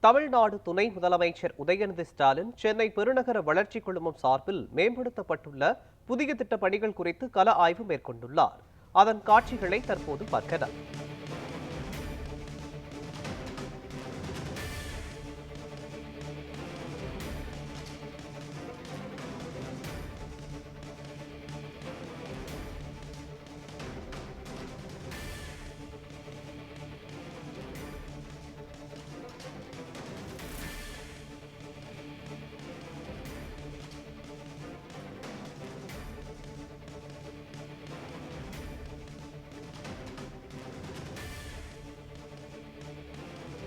தமிழ்நாடு துணை முதலமைச்சர் உதயநிதி ஸ்டாலின் சென்னை பெருநகர வளர்ச்சிக் குழுமம் சார்பில் மேம்படுத்தப்பட்டுள்ள புதிய திட்ட பணிகள் குறித்து கள ஆய்வு மேற்கொண்டுள்ளார். அதன் காட்சிகளை தற்போது பார்க்கலாம்.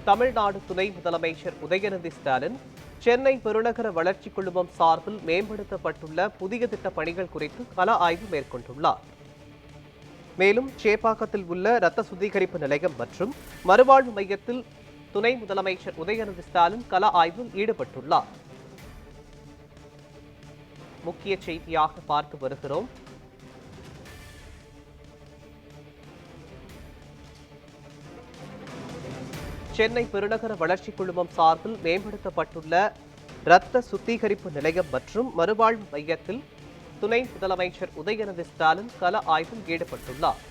தமிழ்நாடு துணை முதலமைச்சர் உதயநிதி ஸ்டாலின் சென்னை பெருநகர வளர்ச்சிக் குழுமம் சார்பில் மேம்படுத்தப்பட்டுள்ள புதிய திட்ட பணிகள் குறித்து கள ஆய்வு மேற்கொண்டுள்ளார். மேலும் சேப்பாக்கத்தில் உள்ள இரத்த சுத்திகரிப்பு நிலையம் மற்றும் மறுவாழ்வு மையத்தில் துணை முதலமைச்சர் உதயநிதி ஸ்டாலின் கள ஆய்வில் ஈடுபட்டுள்ளார். முக்கிய செய்தியாக பார்த்து வருகிறோம். சென்னை பெருநகர வளர்ச்சிக் குழுமம் சார்பில் மேம்படுத்தப்பட்டுள்ள இரத்த சுத்திகரிப்பு நிலையம் மற்றும் மறுவாழ்வு மையத்தில் துணை முதலமைச்சர் உதயநிதி ஸ்டாலின் கள ஆய்வில் ஈடுபட்டுள்ளார்.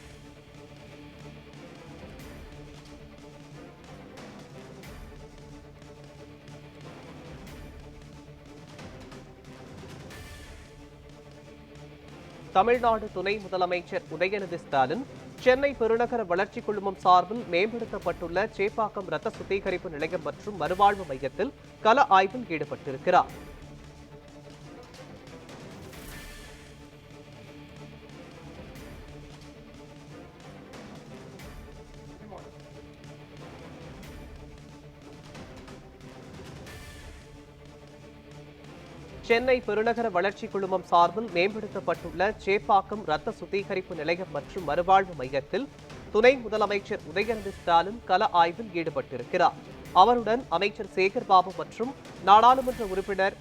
தமிழ்நாடு துணை முதலமைச்சர் உதயநிதி ஸ்டாலின் சென்னை பெருநகர வளர்ச்சிக் குழுமம் சார்பில் மேம்படுத்தப்பட்டுள்ள சேப்பாக்கம் இரத்த சுத்திகரிப்பு நிலையம் மற்றும் மறுவாழ்வு மையத்தில் கள ஆய்வில் ஈடுபட்டிருக்கிறார். சென்னை பெருநகர வளர்ச்சிக் குழுமம் சார்பில் மேம்படுத்தப்பட்டுள்ள சேப்பாக்கம் இரத்த சுத்திகரிப்பு நிலையம் மற்றும் மறுவாழ்வு மையத்தில் துணை முதலமைச்சர் உதயநிதி ஸ்டாலின் கள ஆய்வில் ஈடுபட்டிருக்கிறார். அவருடன் அமைச்சர் சேகர்பாபு மற்றும் நாடாளுமன்ற உறுப்பினர்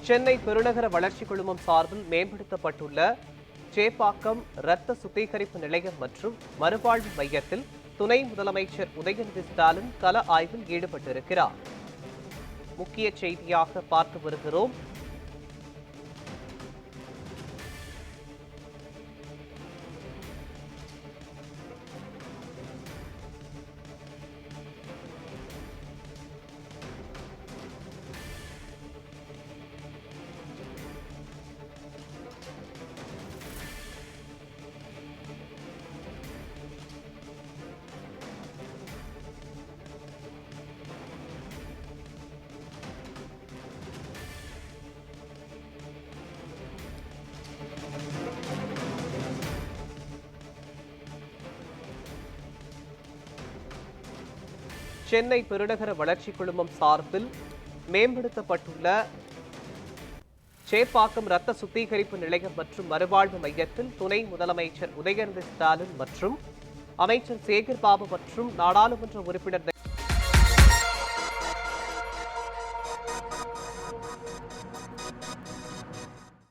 சென்னை பெருநகர வளர்ச்சிக் குழுமம் சார்பில் மேம்படுத்தப்பட்டுள்ள சேப்பாக்கம் இரத்த சுத்திகரிப்பு நிலையம் மற்றும் மறுவாழ்வு மையத்தில் துணை முதலமைச்சர் உதயநிதி ஸ்டாலின் கள ஆய்வில் ஈடுபட்டிருக்கிறார். முக்கிய செய்தியாக பார்த்து வருகிறோம். சென்னை பெருநகர வளர்ச்சிக் குழுமம் சார்பில் மேம்படுத்தப்பட்டுள்ள சேப்பாக்கம் இரத்த சுத்திகரிப்பு நிலையம் மற்றும் மறுவாழ்வு மையத்தில் துணை முதலமைச்சர் உதயநிதி ஸ்டாலின் மற்றும் அமைச்சர் சேகர்பாபு மற்றும் நாடாளுமன்ற உறுப்பினர்